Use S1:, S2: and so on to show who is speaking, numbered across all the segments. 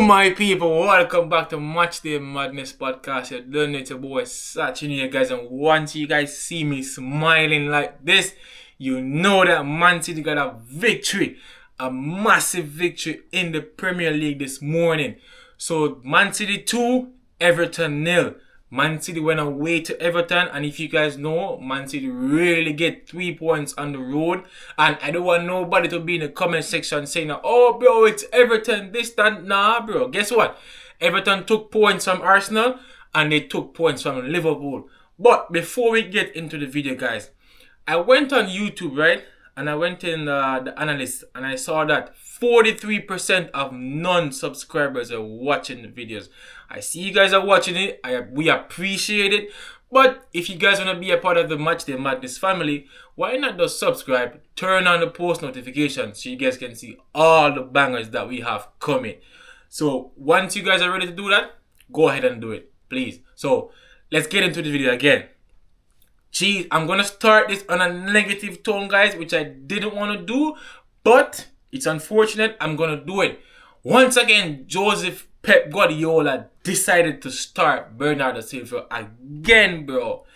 S1: my people, welcome back to Matchday Madness Podcast. You're doing it, your boy Sachin here, guys. And once you guys see me smiling like this, you know that Man City got a victory, a massive victory in the Premier League this morning. So Man City 2, Everton 0. Man City went away to Everton, and if you guys know, Man City really get 3 points on the road. And I don't want nobody to be in the comment section saying, oh bro, it's Everton, this, that. Nah bro, guess what? Everton took points from Arsenal and they took points from Liverpool. But before we get into the video, guys, I went on YouTube, right? And I went in the analyst, and I saw that 43% of non-subscribers are watching the videos. I see you guys are watching it. We appreciate it. But if you guys want to be a part of the Matchday Madness family, why not just subscribe, turn on the post notifications so you guys can see all the bangers that we have coming. So once you guys are ready to do that, go ahead and do it, please. So let's get into the video again. Geez, I'm going to start this on a negative tone, guys, which I didn't want to do, but it's unfortunate. I'm going to do it. Once again, Pep Guardiola decided to start Bernardo Silva again, bro.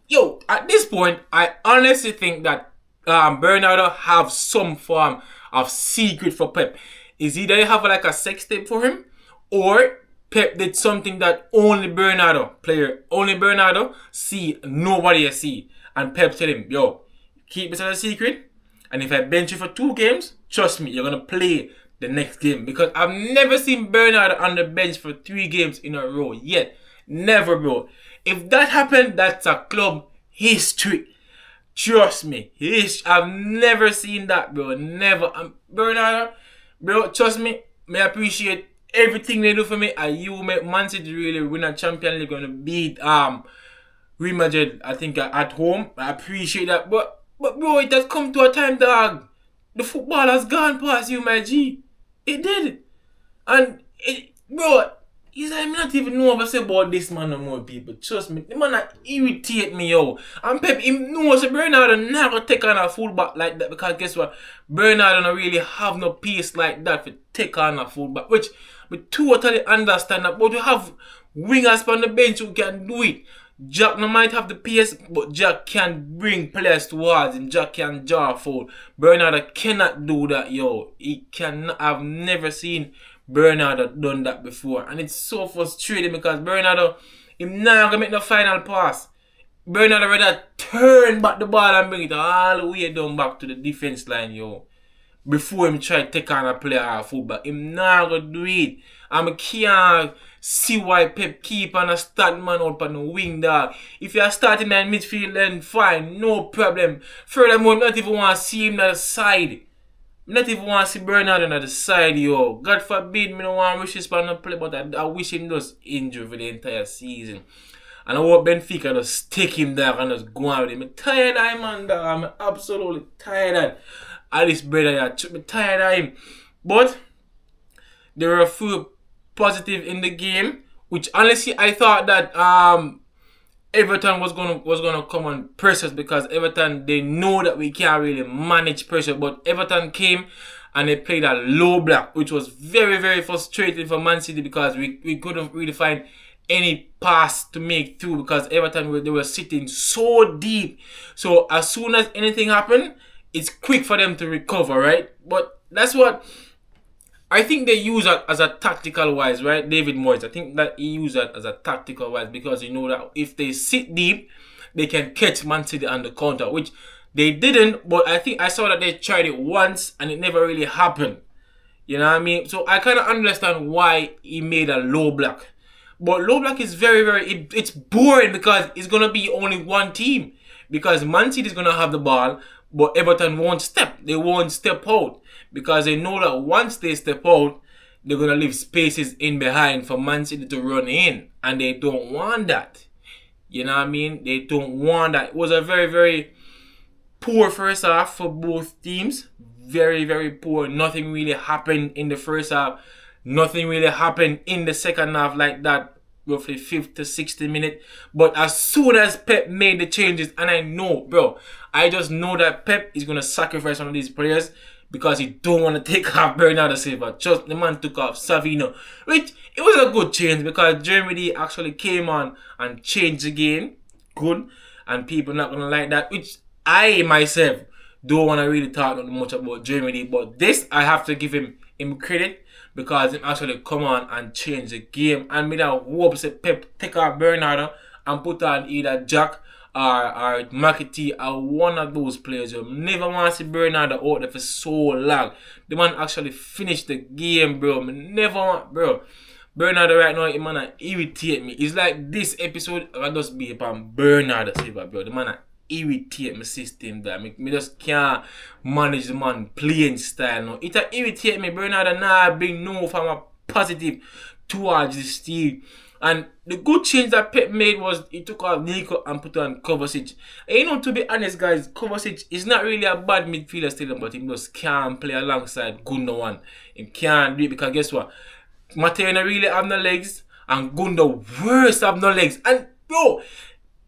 S1: Yo, at this point, I honestly think that Bernardo have some form of secret for Pep. Is either they have like a sex tape for him, or Pep did something that only Bernardo see, nobody else see. And Pep tell him, yo, keep this as a secret. And if I bench you for 2 games, trust me, you're going to play the next game. Because I've never seen Bernardo on the bench for 3 games in a row yet. Never, bro. If that happened, that's a club history. Trust me. I've never seen that, bro. Never. Bernardo, bro, trust me, I appreciate everything they do for me. And you make Man City really win a Champions League, going to beat Real Madrid, I think, at home. I appreciate that. But bro, it has come to a time, dog. The football has gone past you, my G. It did. And, bro, I'm not even know what I say about this man no more, people. Trust me. The man irritate me, yo. And Pep, he knows Bernardo never take on a fullback like that. Because guess what? Bernardo don't really have no pace like that to take on a fullback. Which we totally understand that. But you have wingers on the bench who can do it. Jack no might have the pace, but Jack can bring players towards him. Jack can draw a foul. Bernardo cannot do that, yo. He cannot. I've never seen Bernardo done that before. And it's so frustrating because Bernardo, him now gonna make the final pass. Bernardo rather turn back the ball and bring it all the way down back to the defense line, yo. Before him try to take on a player or a fullback. Him now gonna do it. And I can't see why Pep keep on a start man out on the wing, dog. If you are starting man in midfield, then fine, no problem. Furthermore, not even want to see him on the side. Not even want to see Bernardo on the side, yo. God forbid, me don't want to wish this man to play, but I wish him just injured for the entire season. And I hope Benfica just take him there and just go out with him. I'm tired of him, man, dog. I'm absolutely tired of this brother. I'm tired of him. But there were a few positive in the game, which honestly I thought that Everton was gonna come on pressure, because Everton, they know that we can't really manage pressure, but Everton came and they played a low block, which was very, very frustrating for Man City because we couldn't really find any pass to make through because Everton they were sitting so deep. So as soon as anything happened, it's quick for them to recover, right? But that's what I think they use that as a tactical wise, right? David Moyes, I think that he used that as a tactical wise because you know that if they sit deep, they can catch Man City on the counter, which they didn't, but I think I saw that they tried it once and it never really happened. You know what I mean? So I kind of understand why he made a low block. But low block is very, very, it's boring because it's going to be only one team. Because Man City is going to have the ball, but Everton won't step. They won't step out. Because they know that once they step out, they're going to leave spaces in behind for Man City to run in. And they don't want that. You know what I mean? They don't want that. It was a very, very poor first half for both teams. Very, very poor. Nothing really happened in the first half. Nothing really happened in the second half like that. Roughly 5th to 60th minute. But as soon as Pep made the changes, and I know, bro, I just know that Pep is going to sacrifice one of these players because he don't want to take off Bernardo Silva. Just the man took off Savino, which it was a good change because Germany actually came on and changed the game. Good, and people not gonna like that, which I myself don't want to really talk much about Germany, but this I have to give him credit because he actually come on and change the game. And me that hope say Pep take off Bernardo and put on either Jack or McAtee or one of those players. You never want to see Bernardo out there for so long. The man actually finished the game, bro. Me never want, bro. Bernardo right now, he man irritate me. It's like this episode I just be upon Bernardo Silva, bro. The man irritate my system that me just can't manage the man playing style now. It irritate me. Bernardo now bring no from a positive towards this team. And the good change that Pep made was he took off Nico and put on Kovacic. And you know, to be honest, guys, Kovacic is not really a bad midfielder still, but he just can't play alongside Gundogan. He can't do it because guess what? Mateo really have no legs and Gundo worse have no legs. And bro,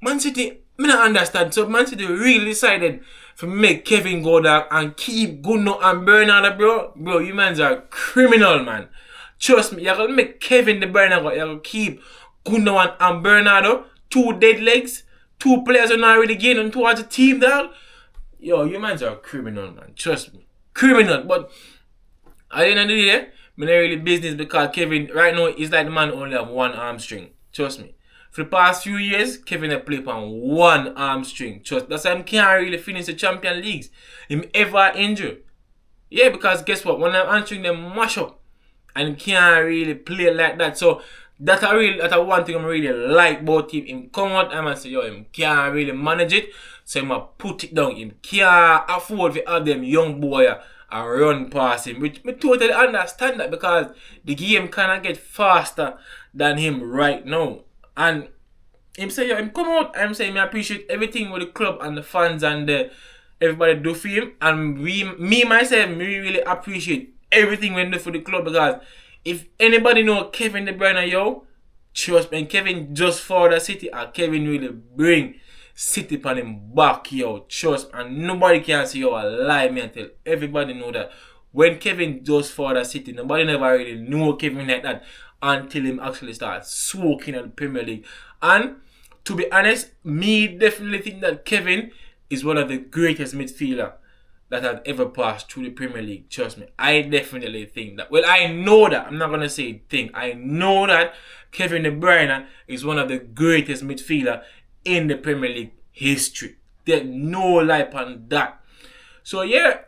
S1: Man City, I don't understand. So Man City really decided to make Kevin go there and keep Gundo and Bernardo, bro. Bro, you mans are criminal, man. Trust me, you're gonna make Kevin the Bernardo, you're gonna keep Gundogan and Bernardo, two dead legs, two players who not really getting towards the team, dog. Yo, you mans are criminal, man. Trust me. Criminal. But at the end of the day, I'm not really business because Kevin, right now, is like the man only have one arm string. Trust me. For the past few years, Kevin has played on one arm string. Trust. That's why he can't really finish the Champions Leagues. Him ever injured. Yeah, because guess what? When I'm answering them mash up and can't really play like that. So that's one thing I'm really like about him. Him come out and say, yo, him can't really manage it. So I'm gonna put it down. Him can't afford to have them young boy and run past him. Which me totally understand that because the game kinda get faster than him right now. And him say, yo, him come out and say, me appreciate everything with the club and the fans and everybody do for him. And me myself, me really appreciate everything we do for the club because if anybody know Kevin De Bruyne, yo, trust me, Kevin just for the City and Kevin really bring City on him back, yo, trust me. And nobody can say, yo, a lie, me and tell everybody know that when Kevin just for the City, nobody never really know Kevin like that until him actually starts soaking in the Premier League. And to be honest, me definitely think that Kevin is one of the greatest midfielder that has ever passed through the Premier League. Trust me, I definitely think that. Well, I know that. I'm not gonna say think. I know that Kevin De Bruyne is one of the greatest midfielder in the Premier League history. There's no lie on that. So yeah,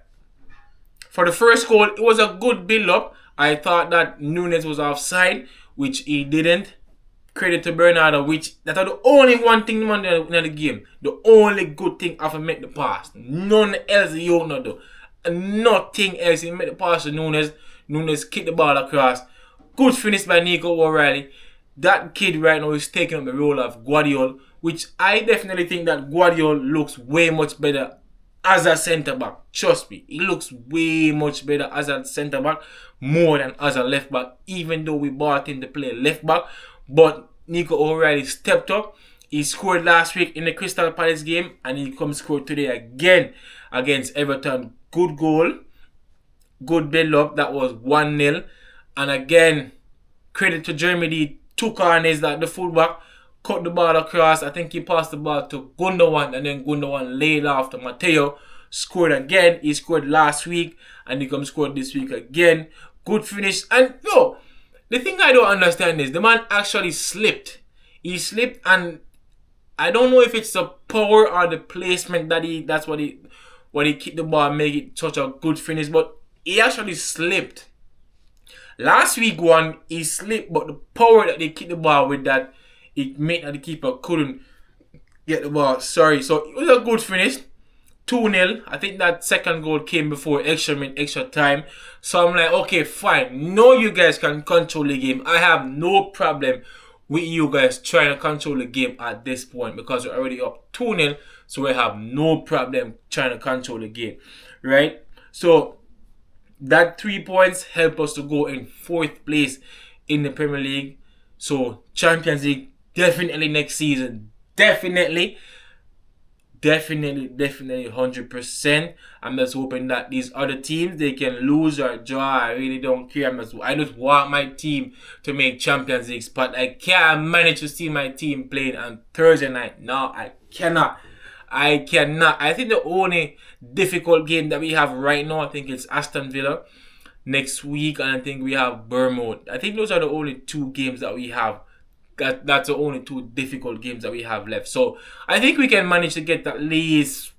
S1: for the first goal, it was a good build-up. I thought that Nunes was offside, which he didn't. Credit to Bernardo, which that's the only one thing in the game. The only good thing after make the pass. None else you not do. Nothing else. He made the pass to Nunes. Nunes kicked the ball across. Good finish by Nico O'Reilly. That kid right now is taking up the role of Guardiola, which I definitely think that Guardiola looks way much better as a centre-back. Trust me, he looks way much better as a centre-back more than as a left-back, even though we bought him to play left-back. But Nico O'Reilly stepped up. He scored last week in the Crystal Palace game and he comes scored today again against Everton. Good goal. Good build-up. That was 1-0. And again, credit to Germany. 2 corners that the fullback cut the ball across. I think he passed the ball to Gundogan and then Gundogan laid off to Mateo. Scored again. He scored last week and he comes scored this week again. Good finish. And yo, the thing I don't understand is the man actually slipped. He slipped and I don't know if it's the power or the placement that that's what he kicked the ball and make it such a good finish, but he actually slipped. Last week one he slipped, but the power that they kicked the ball with that it made that the keeper couldn't get the ball. Sorry. So it was a good finish. 2-0. I think that second goal came before extra time. So I'm like, okay, fine. No, you guys can control the game. I have no problem with you guys trying to control the game at this point because we're already up 2-0. So we have no problem trying to control the game. Right? So that 3 points help us to go in 4th place in the Premier League. So Champions League, definitely next season. Definitely definitely 100%. I'm just hoping that these other teams, they can lose or draw. I really don't care. I just want my team to make Champions League spot. I can't manage to see my team playing on Thursday night. No, I cannot. I cannot. I think the only difficult game that we have right now, I think it's Aston Villa next week, and I think we have Bournemouth. I think those are the only two games that we have. That's the only two difficult games that we have left. So I think we can manage to get at least,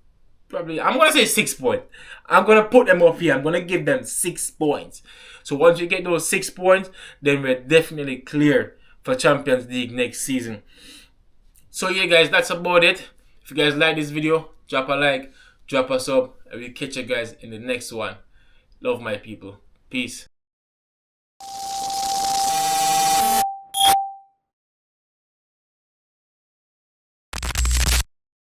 S1: probably, I'm going to say 6 points. I'm going to put them up here. I'm going to give them 6 points. So once you get those 6 points, then we're definitely clear for Champions League next season. So yeah, guys, that's about it. If you guys like this video, drop a like, drop a sub, and we'll catch you guys in the next one. Love, my people. Peace.